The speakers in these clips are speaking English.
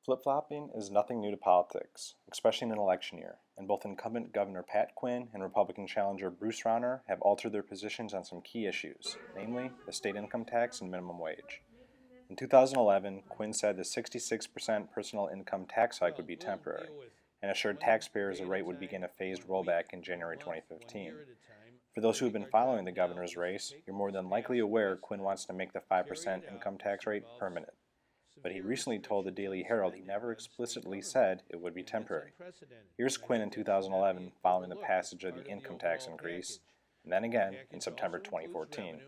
Flip-flopping is nothing new to politics, especially in an election year, and both incumbent Governor Pat Quinn and Republican challenger Bruce Rauner have altered their positions on some key issues, namely the state income tax and minimum wage. In 2011, Quinn said the 66% personal income tax hike would be temporary, and assured taxpayers the rate would begin a phased rollback in January 2015. For those who have been following the governor's race, you're more than likely aware Quinn wants to make the 5% income tax rate permanent. But he recently told the Daily Herald he never explicitly said it would be temporary. Here's Quinn in 2011 following the passage of the income tax increase, and then again in September 2014.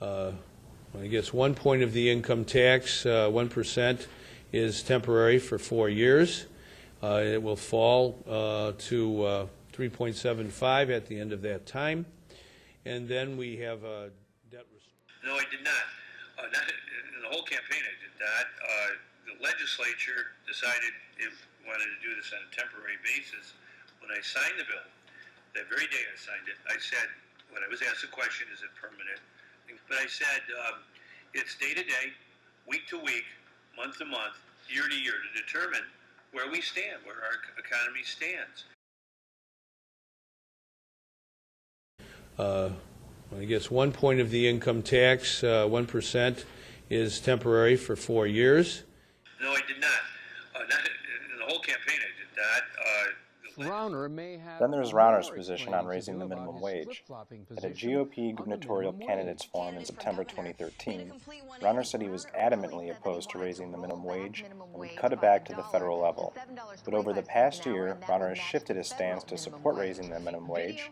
I guess 1 point of the income tax, 1%, is temporary for 4 years. It will fall to 3.75 at the end of that time. And then we have a debt restriction. No, I did not. Not in the whole campaign I did not. The legislature decided it wanted to do this on a temporary basis. When I signed the bill, that very day I signed it, I said, when I was asked the question, is it permanent? But I said, it's day to day, week to week, month to month, year to year to determine where we stand, where our economy stands. I guess 1 point of the income tax, 1%, is temporary for 4 years. No, I did not. Not in the whole campaign I did not. Then there's Rauner's position on raising the minimum wage. At a GOP gubernatorial candidates forum in September 2013, Rauner said he was adamantly opposed to raising the minimum wage and would cut it back to the federal level. But over the past year, Rauner has shifted his stance to support raising the minimum wage,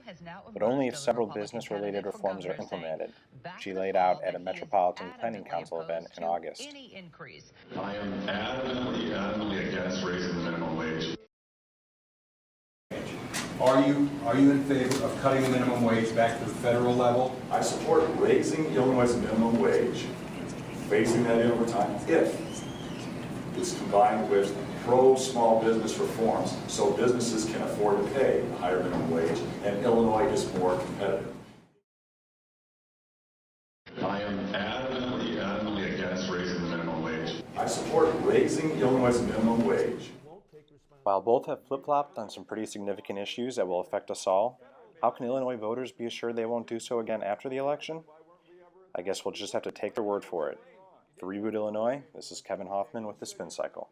but only if several business-related reforms are implemented, she laid out at a Metropolitan Planning Council event in August. I am adamantly against raising the minimum wage. Are you in favor of cutting the minimum wage back to the federal level? I support raising Illinois' minimum wage, phasing that in over time, if it's combined with pro-small business reforms so businesses can afford to pay a higher minimum wage and Illinois is more competitive. I am adamantly against raising the minimum wage. I support raising Illinois' minimum wage. While both have flip-flopped on some pretty significant issues that will affect us all, how can Illinois voters be assured they won't do so again after the election? I guess we'll just have to take their word for it. For Reboot Illinois, this is Kevin Hoffman with the Spin Cycle.